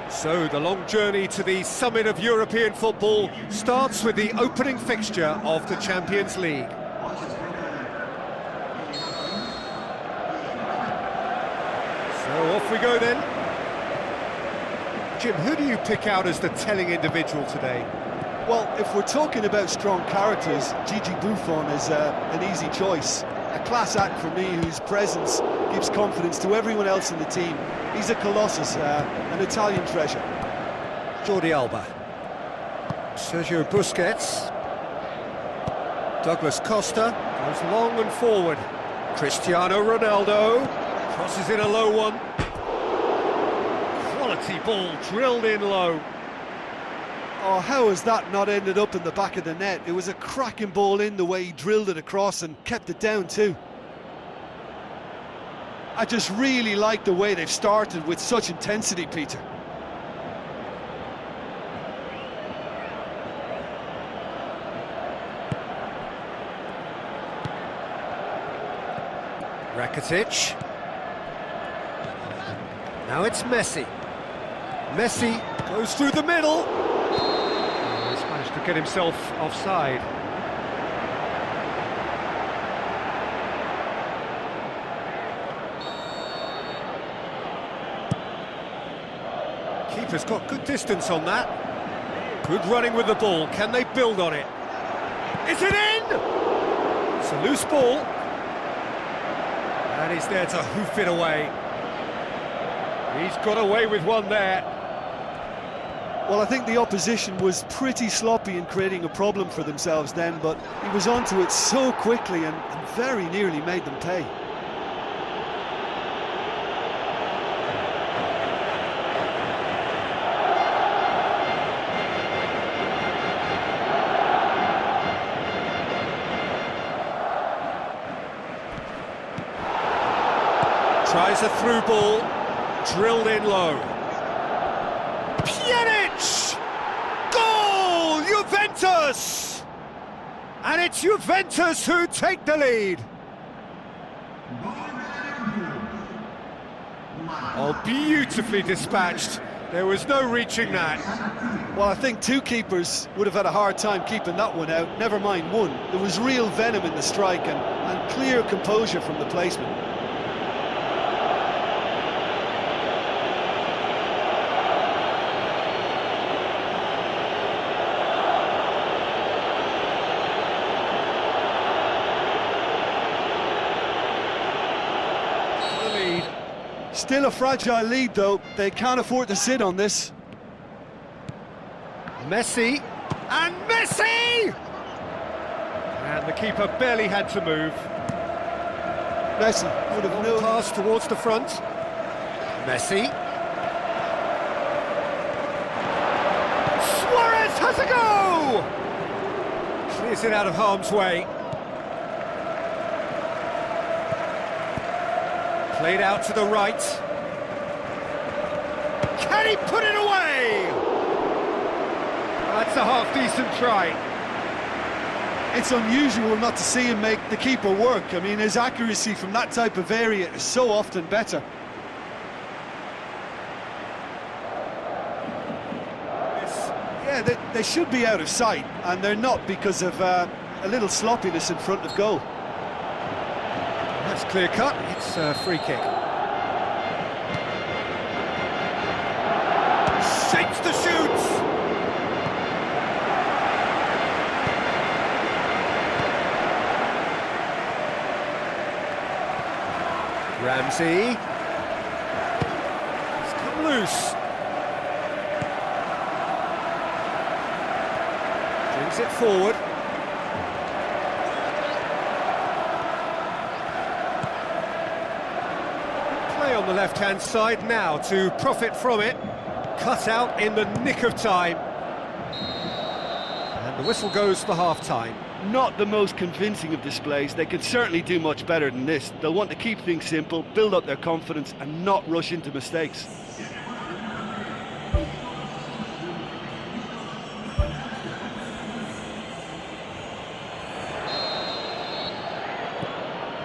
So the long journey to the summit of European football starts with the opening fixture of the Champions League. So off we go then. Jim, who do you pick out as the telling individual today? Well, if we're talking about strong characters, Gigi Buffon is an easy choice. A class act for me, whose presence gives confidence to everyone else in the team. He's a colossus, an Italian treasure. Jordi Alba. Sergio Busquets. Douglas Costa goes long and forward. Cristiano Ronaldo crosses in a low one. Quality ball drilled in low. Oh, how has that not ended up in the back of the net? It was a cracking ball in, the way he drilled it across and kept it down too. I just really like the way they've started with such intensity, Peter. Rakitic. Now it's Messi. Messi goes through the middle. He's managed to get himself offside. Keeper's got good distance on that. Good running with the ball. Can they build on it? Is it in? It's a loose ball. And he's there to hoof it away. He's got away with one there. Well, I think the opposition was pretty sloppy in creating a problem for themselves then, but he was onto it so quickly and very nearly made them pay. Tries a through ball, drilled in low. Pjanic! Goal! Juventus! And it's Juventus who take the lead. Oh, beautifully dispatched. There was no reaching that. Well, I think two keepers would have had a hard time keeping that one out, never mind one. There was real venom in the strike and clear composure from the placement. Still a fragile lead, though. They can't afford to sit on this. Messi, and Messi! And the keeper barely had to move. Messi would have known. Pass towards the front. Messi. Suarez has a go! Clears it out of harm's way. Played out to the right. Can he put it away? That's a half-decent try. It's unusual not to see him make the keeper work. I mean, his accuracy from that type of area is so often better. Yeah, they should be out of sight, and they're not because of a little sloppiness in front of goal. That's clear cut, it's a free kick. Shapes the shoots! Ramsey. It's come loose. Brings it forward. Play on the left-hand side now to profit from it. Cut out in the nick of time. And the whistle goes for half-time. Not the most convincing of displays. They could certainly do much better than this. They'll want to keep things simple, build up their confidence and not rush into mistakes.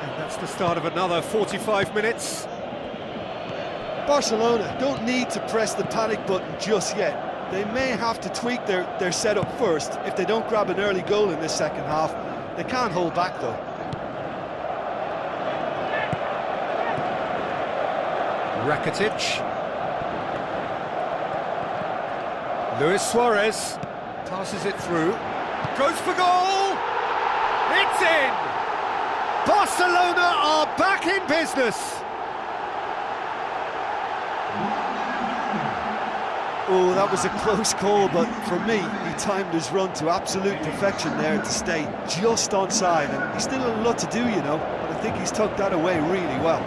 And that's the start of another 45 minutes. Barcelona don't need to press the panic button just yet. They may have to tweak their setup first if they don't grab an early goal in this second half. They can't hold back though. Rakitic. Luis Suarez passes it through. Goes for goal! It's in! Barcelona are back in business! Oh, that was a close call, but for me, he timed his run to absolute perfection there to stay just onside, and he's still a lot to do, you know, but I think he's tucked that away really well.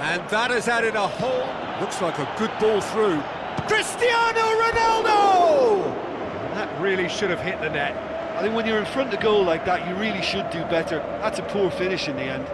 And that has added a whole... Looks like a good ball through. Cristiano Ronaldo! That really should have hit the net. I think when you're in front of goal like that, you really should do better. That's a poor finish in the end.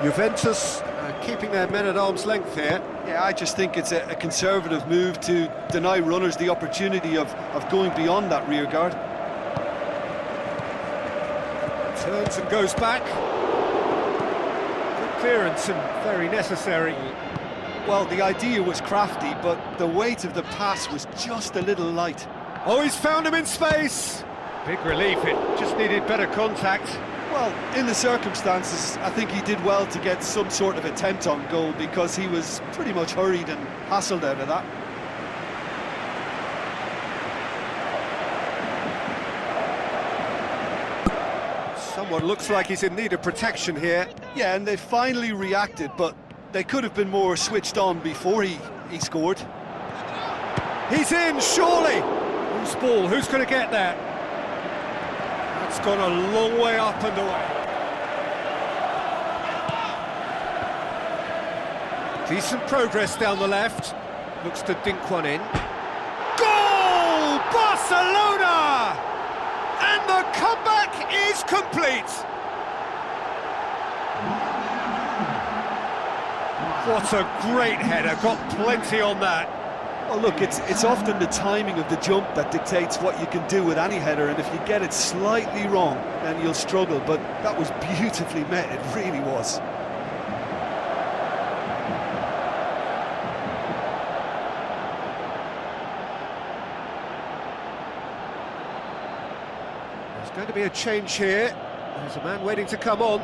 Juventus keeping their men at arm's length here. Yeah, I just think it's a conservative move to deny runners the opportunity of going beyond that rear guard. Turns and goes back. Good clearance and very necessary. Well, the idea was crafty, but the weight of the pass was just a little light. Oh, he's found him in space! Big relief, it just needed better contact. Well, in the circumstances, I think he did well to get some sort of attempt on goal because he was pretty much hurried and hassled out of that. Someone looks like he's in need of protection here. Yeah, and they finally reacted, but they could have been more switched on before he scored. He's in, surely! Whose ball? Who's going to get there? It's gone a long way up and away. Decent progress down the left. Looks to dink one in. Goal! Barcelona! And the comeback is complete! What a great header, got plenty on that. Well, look, it's often the timing of the jump that dictates what you can do with any header, and if you get it slightly wrong, then you'll struggle, but that was beautifully met, it really was. There's going to be a change here. There's a man waiting to come on.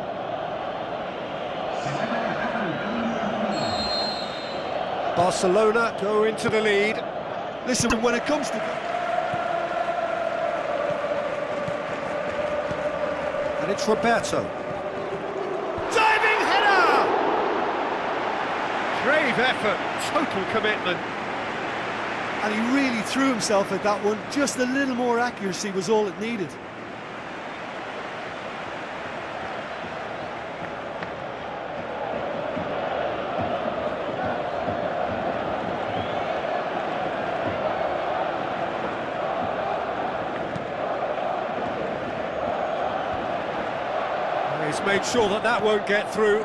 Barcelona go into the lead. Listen, when it comes to... And it's Roberto. Diving header! Brave effort, total commitment. And he really threw himself at that one. Just a little more accuracy was all it needed. He's made sure that that won't get through.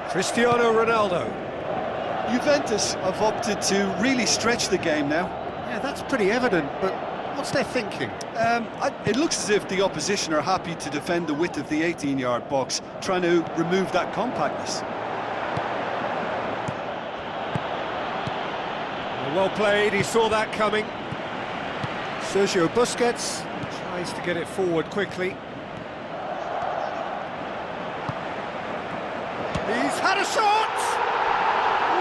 Cristiano Ronaldo. Juventus have opted to really stretch the game now. Yeah, that's pretty evident, but what's their thinking? It looks as if the opposition are happy to defend the width of the 18-yard box, trying to remove that compactness. Well played, he saw that coming. Sergio Busquets tries to get it forward quickly. He's had a shot!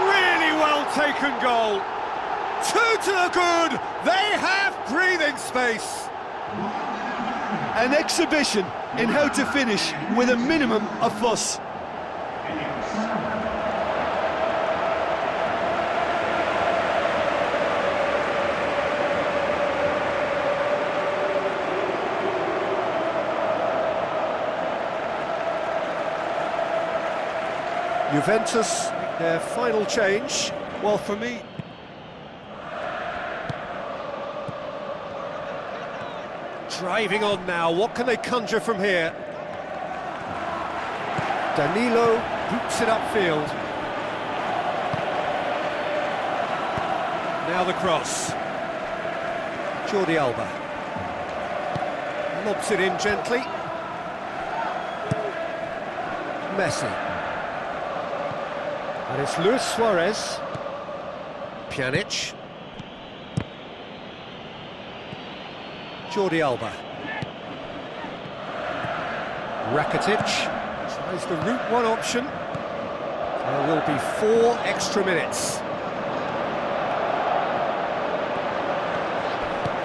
Really well taken goal. 2 to the good, they have breathing space. An exhibition in how to finish with a minimum of fuss. Juventus, their final change. Well, for me... Driving on now, what can they conjure from here? Danilo boots it upfield. Now the cross. Jordi Alba. Lobs it in gently. Messi. And it's Luis Suarez. Pjanic. Jordi Alba. Rakitic tries the route one option. There will be 4 extra minutes.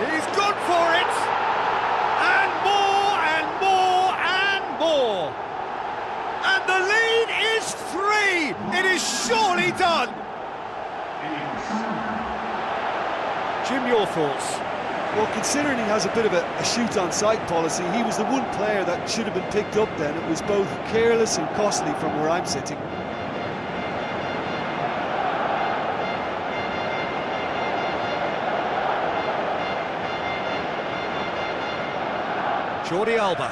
He's gone for it! And more, and more, and more! And the lead is 3! It is surely done! Jim, your thoughts? Well, considering he has a bit of a shoot-on-sight policy, he was the one player that should have been picked up then. It was both careless and costly from where I'm sitting. Jordi Alba.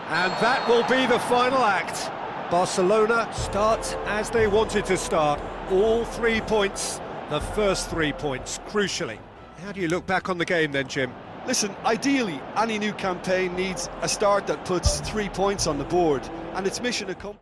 And that will be the final act. Barcelona start as they wanted to start. All 3 points, the first 3 points, crucially. How do you look back on the game then, Jim? Listen, ideally, any new campaign needs a start that puts 3 points on the board, and its mission accomplished.